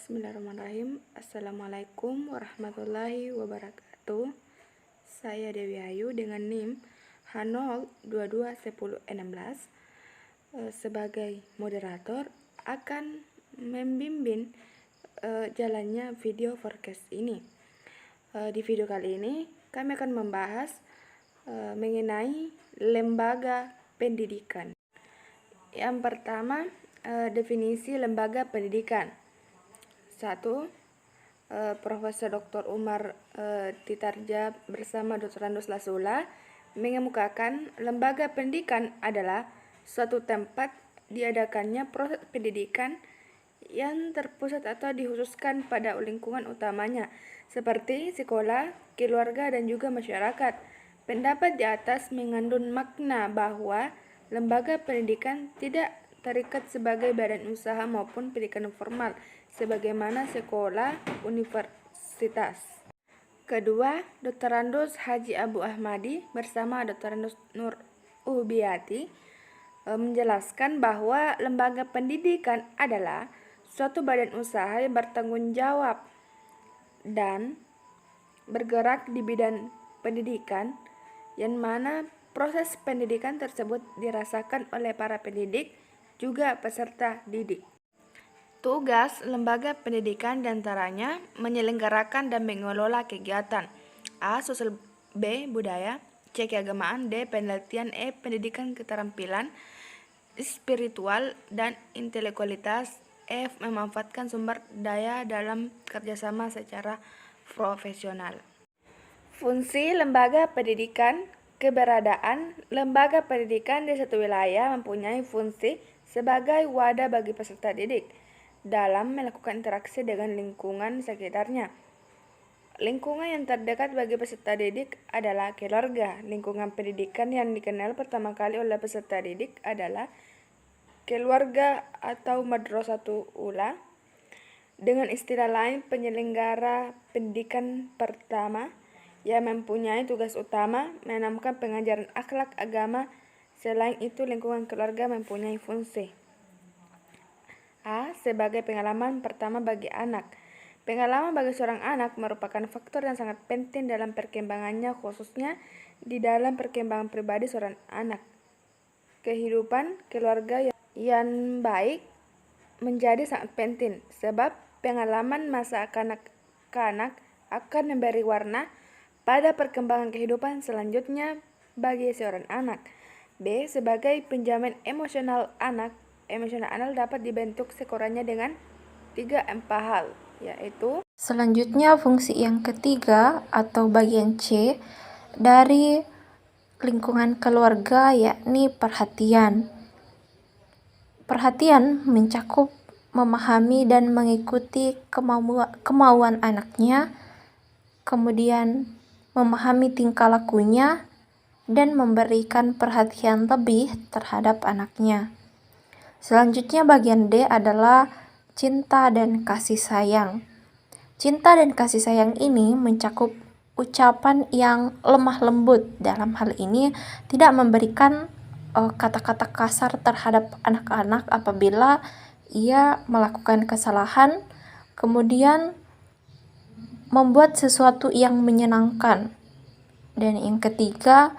Bismillahirrahmanirrahim. Assalamualaikum warahmatullahi wabarakatuh. Saya Dewi Ayu dengan NIM H0221016 sebagai moderator akan membimbing jalannya video forecast ini. Di video kali ini kami akan membahas mengenai lembaga pendidikan. Yang pertama, definisi lembaga pendidikan. 1. Profesor Dr. Umar Titarja bersama Dr. Randus Lasula mengemukakan lembaga pendidikan adalah suatu tempat diadakannya proses pendidikan yang terpusat atau dikhususkan pada lingkungan utamanya seperti sekolah, keluarga, dan juga masyarakat. Pendapat di atas mengandung makna bahwa lembaga pendidikan tidak terikat sebagai badan usaha maupun pendidikan formal sebagaimana sekolah universitas. Kedua, Dr. Randus Haji Abu Ahmadi bersama Dr. Randus Nur Ubiati menjelaskan bahwa lembaga pendidikan adalah suatu badan usaha yang bertanggung jawab dan bergerak di bidang pendidikan yang mana proses pendidikan tersebut dirasakan oleh para pendidik juga peserta didik. Tugas lembaga pendidikan diantaranya menyelenggarakan dan mengelola kegiatan A. Sosial, B. Budaya, C. Keagamaan, D. Penelitian, E. Pendidikan keterampilan spiritual dan intelektualitas, F. Memanfaatkan sumber daya dalam kerjasama secara profesional. Fungsi lembaga pendidikan. Keberadaan lembaga pendidikan di satu wilayah mempunyai fungsi sebagai wadah bagi peserta didik dalam melakukan interaksi dengan lingkungan sekitarnya. Lingkungan yang terdekat bagi peserta didik adalah keluarga. Lingkungan pendidikan yang dikenal pertama kali oleh peserta didik adalah keluarga atau madrasatul ula. Dengan istilah lain, penyelenggara pendidikan pertama yang mempunyai tugas utama menanamkan pengajaran akhlak agama. Selain itu, lingkungan keluarga mempunyai fungsi A. Sebagai pengalaman pertama bagi anak. Pengalaman bagi seorang anak merupakan faktor yang sangat penting dalam perkembangannya, khususnya di dalam perkembangan pribadi seorang anak. Kehidupan keluarga yang baik menjadi sangat penting, sebab pengalaman masa kanak-kanak akan memberi warna pada perkembangan kehidupan selanjutnya bagi seorang anak. B. Sebagai penjamin emosional anak. Emosional anak dapat dibentuk sekurangnya dengan 3-4 hal, yaitu selanjutnya fungsi yang ketiga atau bagian C dari lingkungan keluarga, yakni perhatian. Perhatian mencakup memahami dan mengikuti kemauan anaknya, kemudian memahami tingkah lakunya dan memberikan perhatian lebih terhadap anaknya. Selanjutnya bagian D adalah cinta dan kasih sayang. Cinta dan kasih sayang ini mencakup ucapan yang lemah lembut. Dalam hal ini tidak memberikan kata-kata kasar terhadap anak-anak apabila ia melakukan kesalahan, kemudian membuat sesuatu yang menyenangkan. Dan yang ketiga,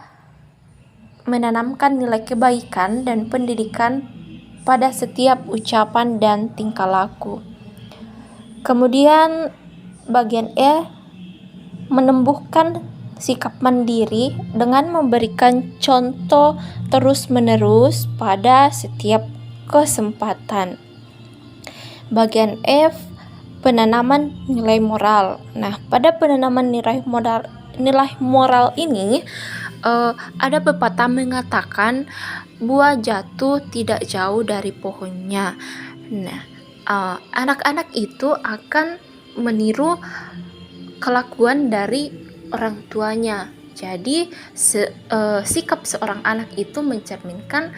menanamkan nilai kebaikan dan pendidikan pada setiap ucapan dan tingkah laku. Kemudian bagian E, menumbuhkan sikap mandiri dengan memberikan contoh terus-menerus pada setiap kesempatan. Bagian F, penanaman nilai moral. Nah, pada penanaman nilai moral ini ada pepatah mengatakan buah jatuh tidak jauh dari pohonnya. Nah, anak-anak itu akan meniru kelakuan dari orang tuanya. Jadi sikap seorang anak itu mencerminkan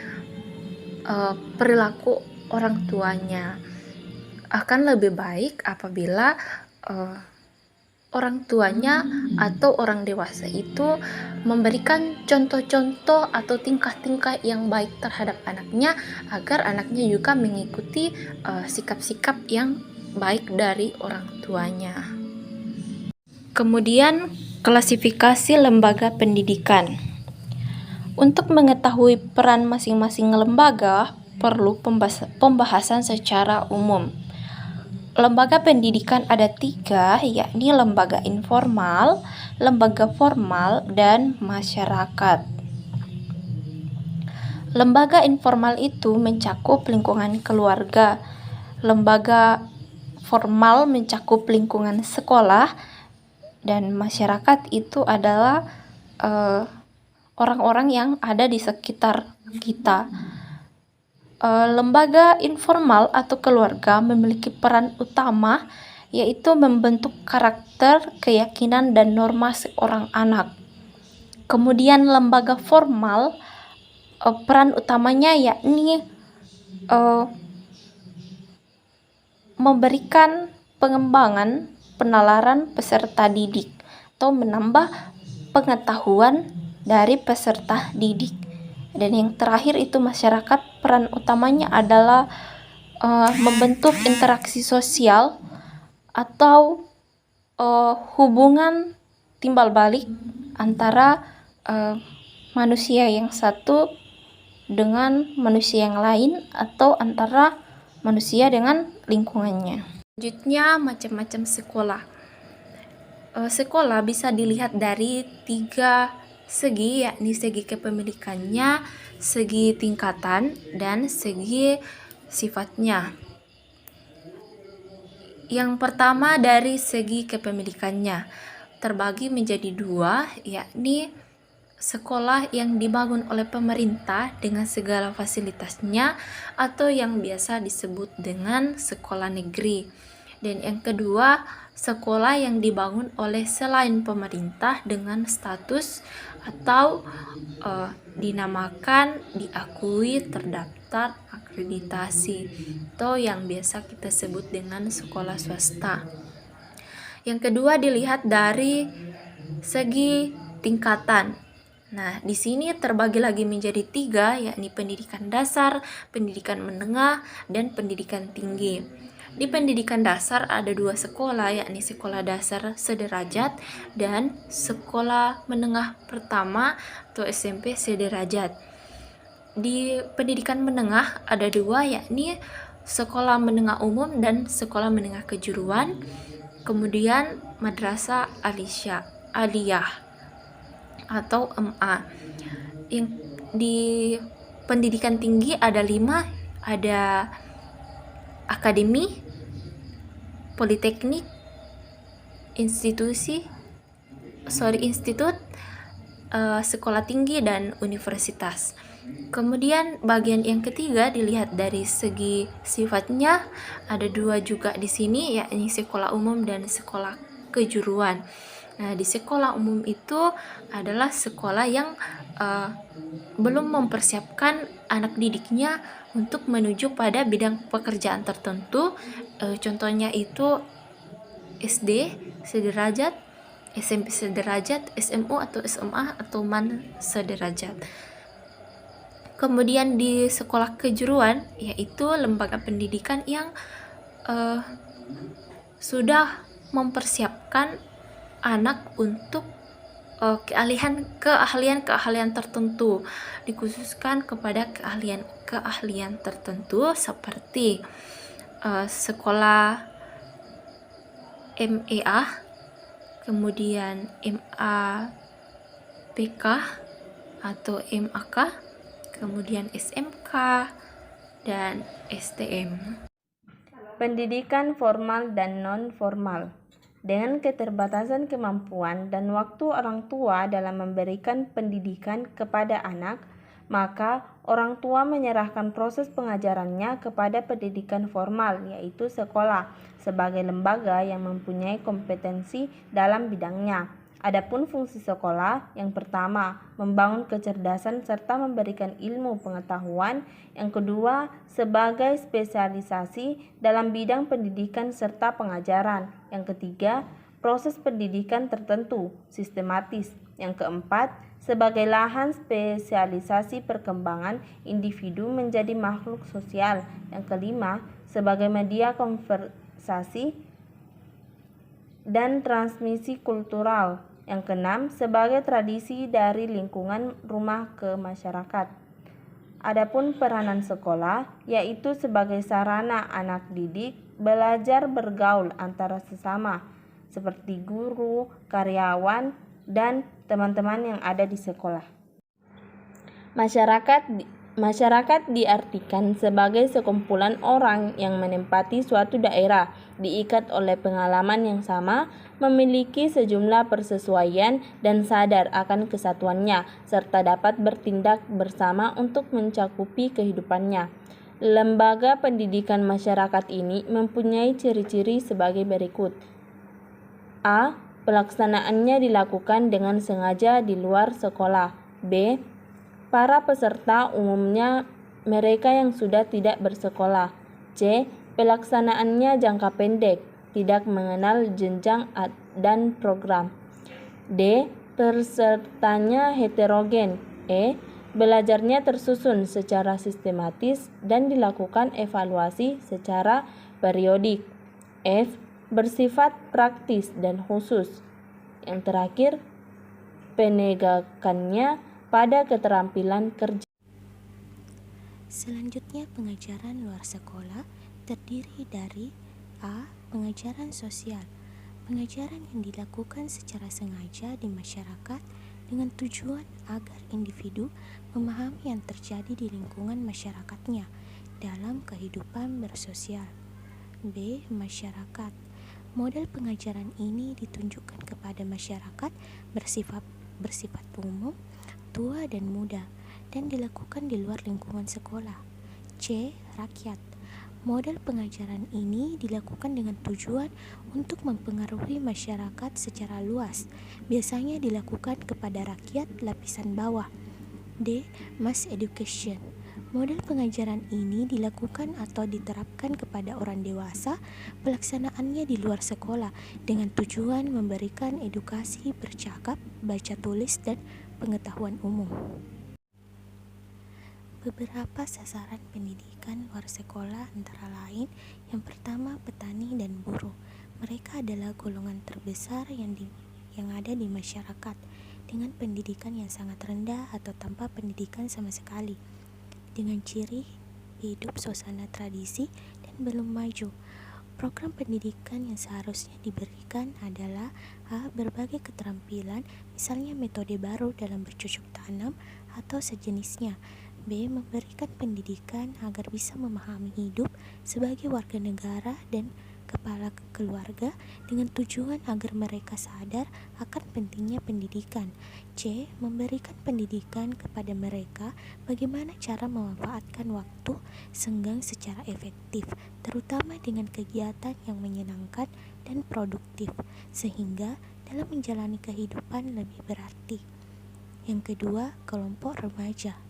perilaku orang tuanya. Akan lebih baik apabila orang tuanya atau orang dewasa itu memberikan contoh-contoh atau tingkah-tingkah yang baik terhadap anaknya agar anaknya juga mengikuti sikap-sikap yang baik dari orang tuanya. Kemudian, klasifikasi lembaga pendidikan. Untuk mengetahui peran masing-masing lembaga, perlu pembahasan secara umum. Lembaga pendidikan ada 3, yakni lembaga informal, lembaga formal, dan masyarakat. Lembaga informal itu mencakup lingkungan keluarga. Lembaga formal mencakup lingkungan sekolah, dan masyarakat itu adalah orang-orang yang ada di sekitar kita. Lembaga informal atau keluarga memiliki peran utama, yaitu membentuk karakter, keyakinan, dan norma seorang anak. Kemudian lembaga formal, peran utamanya yakni memberikan pengembangan penalaran peserta didik atau menambah pengetahuan dari peserta didik. Dan yang terakhir itu masyarakat, peran utamanya adalah membentuk interaksi sosial atau hubungan timbal balik antara manusia yang satu dengan manusia yang lain atau antara manusia dengan lingkungannya. Selanjutnya, macam-macam sekolah. Sekolah bisa dilihat dari 3 segi, yakni segi kepemilikannya, segi tingkatan, dan segi sifatnya. Yang pertama dari segi kepemilikannya, terbagi menjadi 2, yakni sekolah yang dibangun oleh pemerintah dengan segala fasilitasnya atau yang biasa disebut dengan sekolah negeri. Dan yang kedua, sekolah yang dibangun oleh selain pemerintah dengan status atau dinamakan, diakui, terdaftar, akreditasi, atau yang biasa kita sebut dengan sekolah swasta. Yang kedua dilihat dari segi tingkatan. Nah, di sini terbagi lagi menjadi 3, yakni pendidikan dasar, pendidikan menengah, dan pendidikan tinggi. Di pendidikan dasar ada 2 sekolah, yakni sekolah dasar sederajat dan sekolah menengah pertama atau SMP sederajat. Di pendidikan menengah ada 2, yakni sekolah menengah umum dan sekolah menengah kejuruan. Kemudian madrasah aliyah atau MA. Yang di pendidikan tinggi ada 5, ada akademi, politeknik, institut, sekolah tinggi, dan universitas. Kemudian bagian yang ketiga dilihat dari segi sifatnya, ada 2 juga di sini, yakni sekolah umum dan sekolah kejuruan. Nah, di sekolah umum itu adalah sekolah yang belum mempersiapkan anak didiknya untuk menuju pada bidang pekerjaan tertentu. Contohnya itu SD sederajat, SMP sederajat, SMU atau SMA atau MAN sederajat. Kemudian di sekolah kejuruan, yaitu lembaga pendidikan yang sudah mempersiapkan anak untuk keahlian tertentu, dikhususkan kepada keahlian tertentu seperti sekolah MEA, kemudian MAPK atau MAK, kemudian SMK, dan STM. Pendidikan formal dan non-formal. Dengan keterbatasan kemampuan dan waktu orang tua dalam memberikan pendidikan kepada anak, maka orang tua menyerahkan proses pengajarannya kepada pendidikan formal, yaitu sekolah, sebagai lembaga yang mempunyai kompetensi dalam bidangnya. Adapun fungsi sekolah, yang pertama, membangun kecerdasan serta memberikan ilmu pengetahuan. Yang kedua, sebagai spesialisasi dalam bidang pendidikan serta pengajaran. Yang ketiga, proses pendidikan tertentu, sistematis. Yang keempat, sebagai lahan spesialisasi perkembangan individu menjadi makhluk sosial. Yang kelima, sebagai media sosialisasi dan transmisi kultural. Yang keenam, sebagai tradisi dari lingkungan rumah ke masyarakat. Adapun peranan sekolah, yaitu sebagai sarana anak didik belajar bergaul antara sesama, seperti guru, karyawan, dan teman-teman yang ada di sekolah. Masyarakat diartikan sebagai sekumpulan orang yang menempati suatu daerah, diikat oleh pengalaman yang sama, memiliki sejumlah persesuaian dan sadar akan kesatuannya, serta dapat bertindak bersama untuk mencakupi kehidupannya. Lembaga pendidikan masyarakat ini mempunyai ciri-ciri sebagai berikut. A. Pelaksanaannya dilakukan dengan sengaja di luar sekolah. B. Para peserta umumnya mereka yang sudah tidak bersekolah. C. Pelaksanaannya jangka pendek, tidak mengenal jenjang dan program. D. Pesertanya heterogen. E. Belajarnya tersusun secara sistematis dan dilakukan evaluasi secara periodik. F. Bersifat praktis dan khusus. Yang terakhir, penegakannya pada keterampilan kerja. Selanjutnya, pengajaran luar sekolah terdiri dari A. Pengajaran sosial. Pengajaran yang dilakukan secara sengaja di masyarakat dengan tujuan agar individu memahami yang terjadi di lingkungan masyarakatnya dalam kehidupan bersosial. B. Masyarakat. Model pengajaran ini ditunjukkan kepada masyarakat bersifat umum, tua dan muda, dan dilakukan di luar lingkungan sekolah. C. Rakyat. Model pengajaran ini dilakukan dengan tujuan untuk mempengaruhi masyarakat secara luas, biasanya dilakukan kepada rakyat lapisan bawah. D. Mass education. Model pengajaran ini dilakukan atau diterapkan kepada orang dewasa, pelaksanaannya di luar sekolah dengan tujuan memberikan edukasi bercakap, baca tulis, dan pengetahuan umum. Beberapa sasaran pendidikan luar sekolah antara lain, yang pertama petani dan buruh. Mereka adalah golongan terbesar yang ada di masyarakat dengan pendidikan yang sangat rendah atau tanpa pendidikan sama sekali, dengan ciri hidup suasana tradisi dan belum maju. Program pendidikan yang seharusnya diberikan adalah A. Berbagai keterampilan, misalnya metode baru dalam bercocok tanam atau sejenisnya. B. Memberikan pendidikan agar bisa memahami hidup sebagai warga negara dan kepala keluarga dengan tujuan agar mereka sadar akan pentingnya pendidikan. C. Memberikan pendidikan kepada mereka bagaimana cara memanfaatkan waktu senggang secara efektif, terutama dengan kegiatan yang menyenangkan dan produktif, sehingga dalam menjalani kehidupan lebih berarti. Yang kedua, kelompok remaja.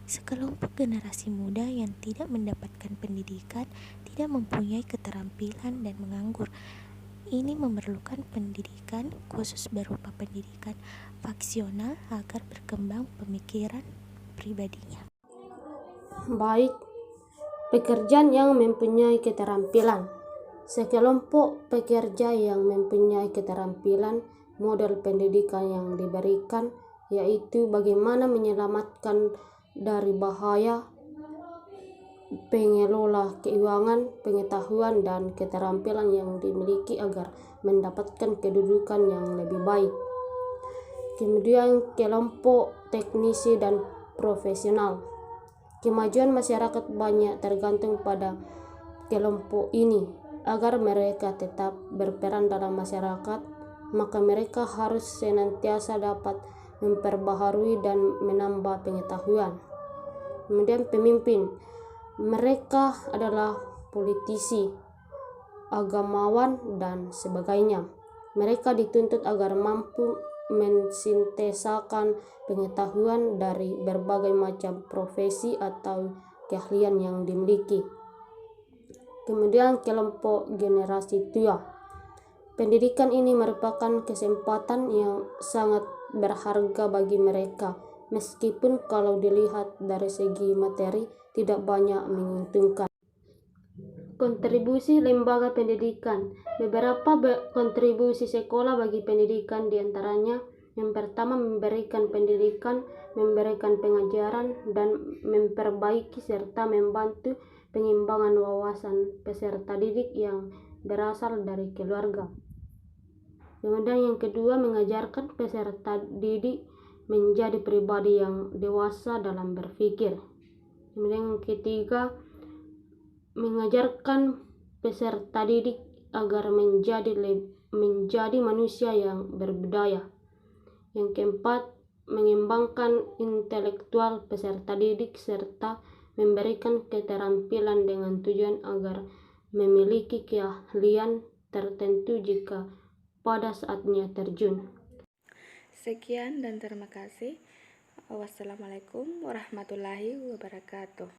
Sekelompok generasi muda yang tidak mendapatkan pendidikan, tidak mempunyai keterampilan dan menganggur. Ini memerlukan pendidikan khusus berupa pendidikan faksional agar berkembang pemikiran pribadinya. Baik, pekerjaan yang mempunyai keterampilan. Sekelompok pekerja yang mempunyai keterampilan, model pendidikan yang diberikan yaitu bagaimana menyelamatkan dari bahaya, pengelola keuangan, pengetahuan dan keterampilan yang dimiliki agar mendapatkan kedudukan yang lebih baik. Kemudian kelompok teknisi dan profesional. Kemajuan masyarakat banyak tergantung pada kelompok ini. Agar mereka tetap berperan dalam masyarakat, maka mereka harus senantiasa dapat memperbaharui dan menambah pengetahuan. Kemudian pemimpin, mereka adalah politisi, agamawan, dan sebagainya. Mereka dituntut agar mampu mensintesakan pengetahuan dari berbagai macam profesi atau keahlian yang dimiliki. Kemudian kelompok generasi tua. Pendidikan ini merupakan kesempatan yang sangat berharga bagi mereka, meskipun kalau dilihat dari segi materi tidak banyak menguntungkan. Kontribusi lembaga pendidikan. Beberapa kontribusi sekolah bagi pendidikan diantaranya yang pertama memberikan pendidikan, memberikan pengajaran, dan memperbaiki serta membantu pengembangan wawasan peserta didik yang berasal dari keluarga. Kemudian yang kedua, mengajarkan peserta didik menjadi pribadi yang dewasa dalam berpikir. Kemudian yang ketiga, mengajarkan peserta didik agar menjadi manusia yang berbudaya. Yang keempat, mengembangkan intelektual peserta didik serta memberikan keterampilan dengan tujuan agar memiliki keahlian tertentu jika pada saatnya terjun. Sekian dan terima kasih. Wassalamualaikum warahmatullahi wabarakatuh.